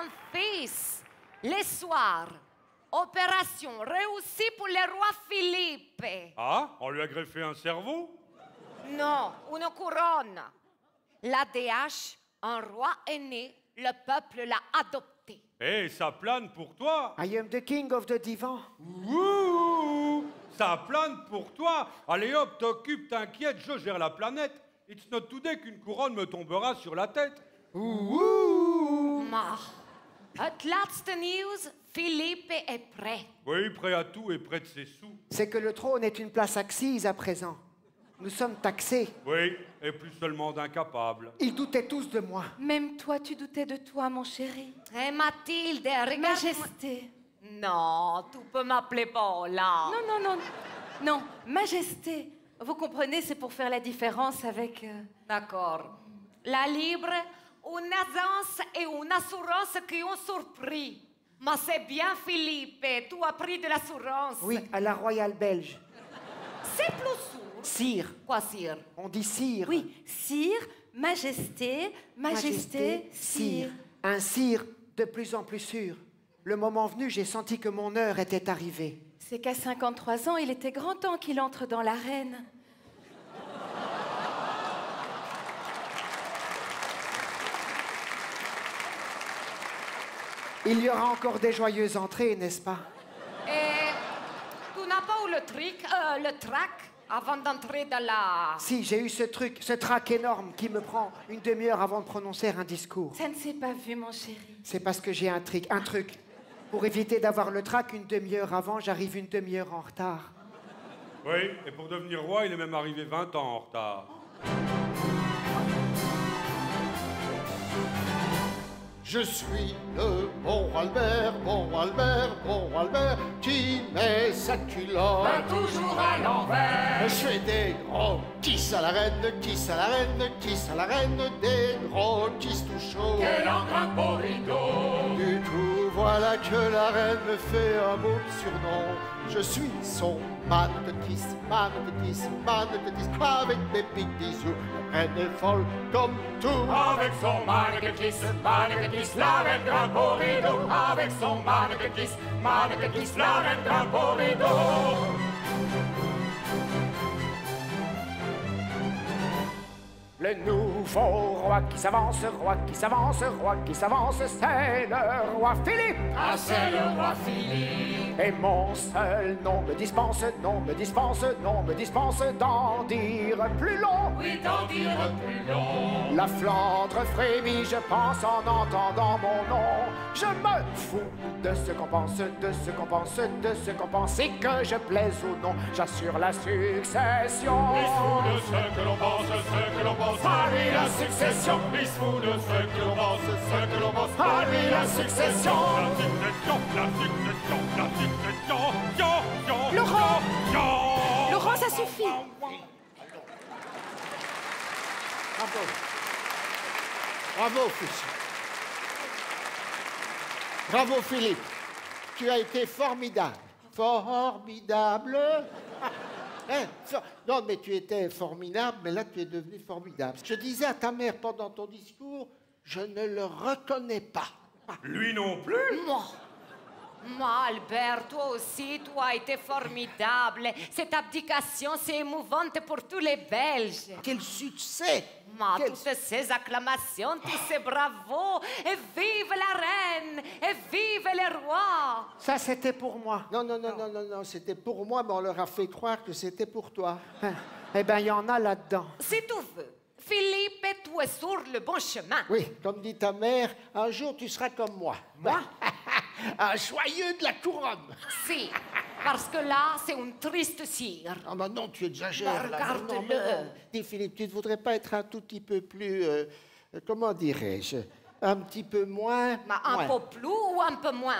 mon fils. Le soir, opération réussie pour le roi Philippe. Ah, on lui a greffé un cerveau? Non, une couronne. La DH, un roi est né, le peuple l'a adopté. Eh, ça plane pour toi. I am the king of the divan. Ouh, ça plane pour toi. Allez hop, t'occupes, t'inquiète, je gère la planète. It's not today qu'une couronne me tombera sur la tête. Ouh. Ma, at last news, Philippe est prêt. Oui, prêt à tout et prêt de ses sous. C'est que le trône est une place acquise à présent. Nous sommes taxés. Oui, et plus seulement d'incapables. Ils doutaient tous de moi. Même toi, tu doutais de toi, mon chéri. Eh Mathilde, regarde. Majesté. Non, tu peux m'appeler Paula. Non, non, non. Non, Majesté. Vous comprenez, c'est pour faire la différence avec... D'accord. La libre, une agence et une assurance qui ont surpris. Mais c'est bien, Philippe, tu as pris de l'assurance. Oui, à la royale belge. C'est plus sûr. Sire. Quoi, sire? On dit sire. Oui, sire, majesté, majesté, sire. Un sire de plus en plus sûr. Le moment venu, j'ai senti que mon heure était arrivée. C'est qu'à 53 ans, il était grand temps qu'il entre dans l'arène. Il y aura encore des joyeuses entrées, n'est-ce pas? Et tu n'as pas eu le trac avant d'entrer dans la... Si, j'ai eu ce trac énorme qui me prend une demi-heure avant de prononcer un discours. Ça ne s'est pas vu, mon chéri. C'est parce que j'ai un truc. Pour éviter d'avoir le trac une demi-heure avant, j'arrive une demi-heure en retard. Oui, et pour devenir roi, il est même arrivé 20 ans en retard. Je suis le bon Albert, qui met sa culotte toujours à l'envers. Je fais des gros kiss à la reine, kiss à la reine, kiss à la reine, des gros kiss tout chauds. Quel engrin beau rideau. Du coup, voilà que la reine me fait un beau surnom. Je suis son man de kiss, avec mes petits bisous. La reine est folle comme tout. Avec son mannequin kiss, la reine grimpe au rideau. Avec son mannequin kiss, la reine grimpe au rideau. Le nouveau roi qui s'avance, c'est le roi Philippe. Ah, c'est le roi Philippe. Et mon seul nom me dispense d'en dire plus long. Oui, d'en dire plus long. La Flandre frémit, je pense en entendant mon nom. Je me fous de ce qu'on pense, et que je plaise ou non, j'assure la succession. Il se fout de ce que l'on pense, à lui la succession. Il se fout de ce que l'on pense, à lui la succession. Laurent, ça suffit. Bravo, fils. Bravo, Philippe. Tu as été formidable. Formidable. Hein, non, mais tu étais formidable, mais là, tu es devenu formidable. Je disais à ta mère pendant ton discours, je ne le reconnais pas. Lui non plus. Moi, Albert, toi aussi, tu as été formidable. Cette abdication, c'est émouvante pour tous les Belges. Quel succès! Toutes ces acclamations, tous ces bravos, et vive la reine, et vive le roi. Ça, c'était pour moi. Non, c'était pour moi, mais on leur a fait croire que c'était pour toi. Eh bien, il y en a là-dedans. Si tu veux, Philippe, tu es sur le bon chemin. Oui, comme dit ta mère, un jour tu seras comme moi. Moi? Un joyeux de la couronne. Si, parce que là, c'est une triste cire. Ah bah non, tu exagères. Bah, regarde-le. Non, mais non. Dis Philippe, tu ne voudrais pas être un tout petit peu plus, comment dirais-je, un petit peu moins... Un peu plus ou un peu moins?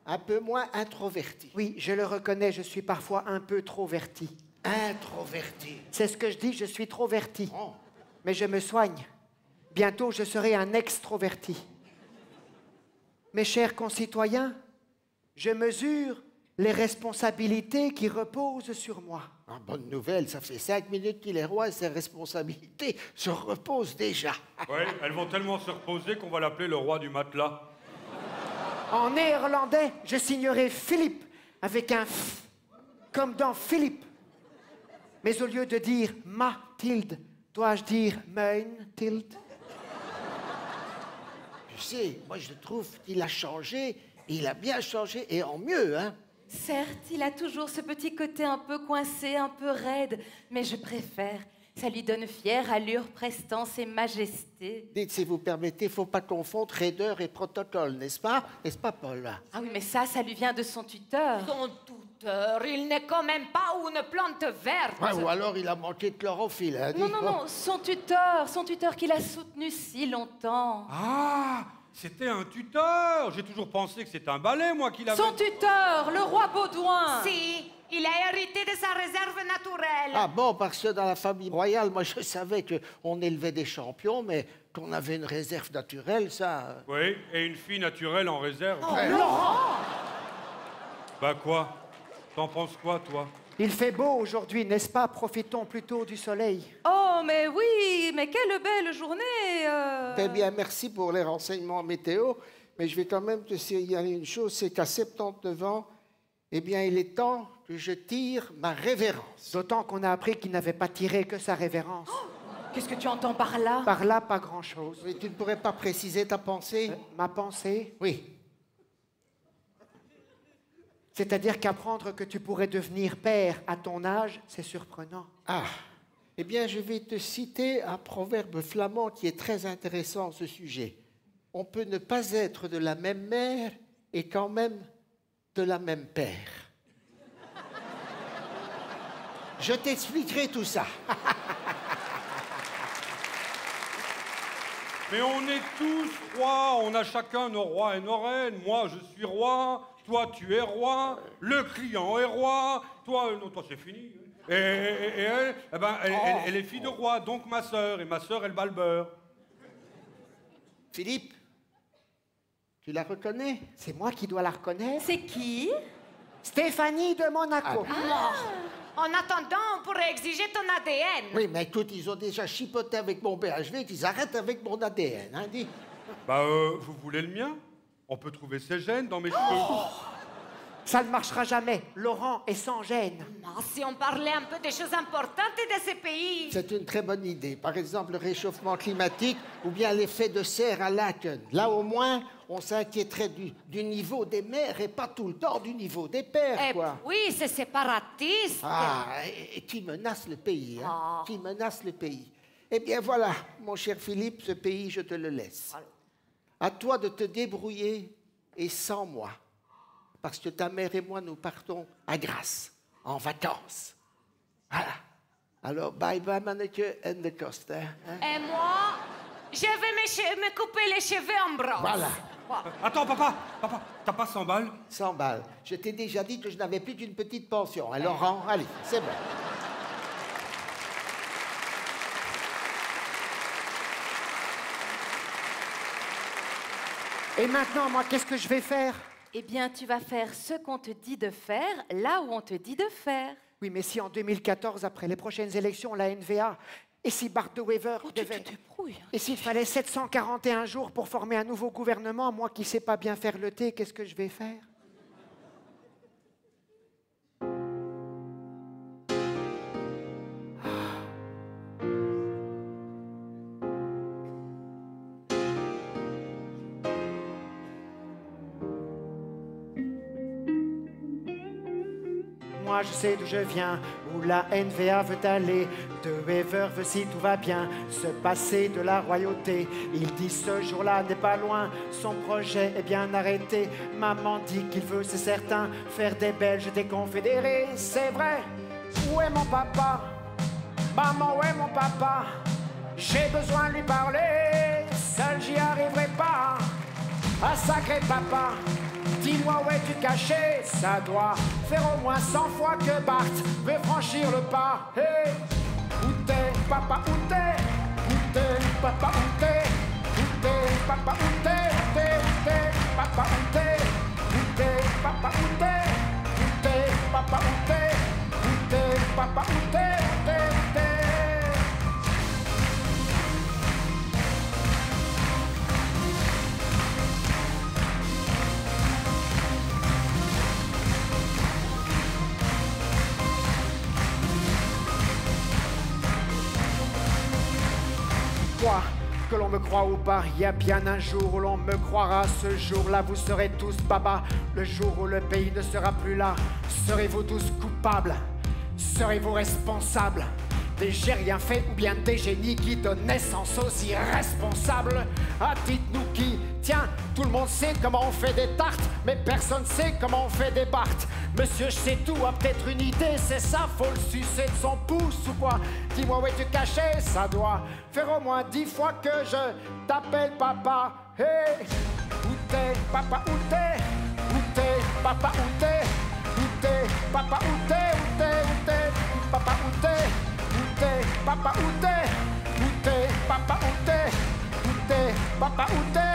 Un peu moins introverti. Oui, je le reconnais, je suis parfois un peu trop verti. Introverti. C'est ce que je dis, je suis trop verti. Oh. Mais je me soigne. Bientôt, je serai un extroverti. Mes chers concitoyens, je mesure les responsabilités qui reposent sur moi. Ah, bonne nouvelle, ça fait 5 minutes qu'il est roi et ses responsabilités se reposent déjà. Oui, elles vont tellement se reposer qu'on va l'appeler le roi du matelas. En néerlandais, je signerai Philippe avec un F, comme dans Philippe. Mais au lieu de dire Mathilde, dois-je dire Meuntilde? Tu sais, moi je trouve qu'il a changé, il a bien changé, et en mieux, hein. Certes, il a toujours ce petit côté un peu coincé, un peu raide, mais je préfère. Ça lui donne fière allure, prestance et majesté. Dites, si vous permettez, faut pas confondre raideur et protocole, n'est-ce pas? N'est-ce pas, Paul? Ah oui, mais ça lui vient de son tuteur. Son tuteur, il n'est quand même pas une plante verte. Ouais, ou alors il a manqué de chlorophylle, hein, Non, dis. non, non, son tuteur qui l'a soutenu si longtemps. Ah, c'était un tuteur. J'ai toujours pensé que c'était un balai, moi, qui l'avais... Son tuteur, le roi Baudouin. Si, il a hérité de sa réserve naturelle. Ah bon, parce que dans la famille royale, moi je savais qu'on élevait des champions, mais qu'on avait une réserve naturelle, ça... Oui, et une fille naturelle en réserve. Oh, Laurent! Bah quoi? T'en penses quoi, toi? Il fait beau aujourd'hui, n'est-ce pas? Profitons plutôt du soleil. Oh, mais oui, mais quelle belle journée. Eh bien, merci pour les renseignements météo, mais je vais quand même te signaler une chose, c'est qu'à 79 ans, eh bien, il est temps que je tire ma révérence. D'autant qu'on a appris qu'il n'avait pas tiré que sa révérence. Qu'est-ce que tu entends par là? Par là, pas grand-chose. Mais tu ne pourrais pas préciser ta pensée? Ma pensée, Oui. c'est-à-dire qu'apprendre que tu pourrais devenir père à ton âge, c'est surprenant. Ah, eh bien, je vais te citer un proverbe flamand qui est très intéressant à ce sujet. On peut ne pas être de la même mère et quand même de la même père. Je t'expliquerai tout ça. Mais on est tous rois, on a chacun nos rois et nos reines. Moi, je suis roi, toi, tu es roi, le client est roi, toi, non, toi, c'est fini. Et elle, eh ben, elle est fille de roi, donc ma sœur, et ma sœur, elle bat le beurre. Philippe, tu la reconnais? C'est moi qui dois la reconnaître. C'est qui? Stéphanie de Monaco. En attendant, on pourrait exiger ton ADN. Oui, mais écoute, ils ont déjà chipoté avec mon BHV, qu'ils arrêtent avec mon ADN, hein, dis. Bah, vous voulez le mien? On peut trouver ses gènes dans mes cheveux. Ça ne marchera jamais. Laurent est sans gêne. Non, si on parlait un peu des choses importantes de ces pays. C'est une très bonne idée. Par exemple, le réchauffement climatique ou bien l'effet de serre à Laken. Là, au moins, on s'inquiéterait du niveau des mers et pas tout le temps du niveau des pères, Et quoi. oui, c'est séparatiste. Ah, et qui menace le pays, hein? Ah. Qui menace le pays. Eh bien, voilà, mon cher Philippe, ce pays, je te le laisse. À toi de te débrouiller et sans moi. Parce que ta mère et moi, nous partons à Grasse, en vacances. Voilà. Alors, bye bye, Manneke and the Costa. Hein? Et moi, je vais me couper les cheveux en bronze. Voilà. Attends, papa, t'as pas 100 balles? 100 balles. Je t'ai déjà dit que je n'avais plus qu'une petite pension. Hein, Laurent, allez, c'est bon. Et maintenant, moi, qu'est-ce que je vais faire? Eh bien, tu vas faire ce qu'on te dit de faire, là où on te dit de faire. Oui, mais si en 2014, après les prochaines élections, la NVA, et si Bart de Wever devait... débrouilles. Et s'il fallait 741 jours pour former un nouveau gouvernement, moi qui sais pas bien faire le thé, qu'est-ce que je vais faire? Moi je sais d'où je viens, où la NVA veut aller. De Wever veut, si tout va bien, se passer de la royauté. Il dit ce jour-là n'est pas loin, son projet est bien arrêté. Maman dit qu'il veut, c'est certain, faire des Belges des confédérés. C'est vrai, où est mon papa? Maman, où est mon papa? J'ai besoin de lui parler, seul j'y arriverai pas. Ah sacré papa, dis-moi où es-tu caché? Ça doit faire au moins 100 fois que Bart veut franchir le pas. Hey, où t'es, papa, où t'es? Où t'es, papa, où t'es? Où t'es, papa, où t'es? Où t'es, où t'es, papa, où t'es? Où t'es, papa, où t'es? Où t'es, papa, où t'es? Où t'es, papa, où t'es? Où t'es, où t'es? fois que l'on me croit ou pas, il y a bien un jour où l'on me croira. Ce jour-là, vous serez tous baba. Le jour où le pays ne sera plus là, serez-vous tous coupables? Serez-vous responsables des j'ai rien fait ou bien des génies qui donnent naissance aux irresponsables? Ah, dites-nous qui? Tiens, tout le monde sait comment on fait des tartes, mais personne sait comment on fait des bartes. Monsieur, je sais tout, a peut-être une idée, c'est ça, faut le sucer de son pouce ou quoi? Dis-moi où es-tu caché, ça doit faire au moins 10 fois que je t'appelle papa. Hey, où t'es, papa, où t'es? Où t'es, papa, où t'es? Où t'es, papa, où t'es? Où t'es, papa, où t'es? Où t'es, papa, où t'es? Où t'es, papa, où t'es? Où t'es, papa, où t'es?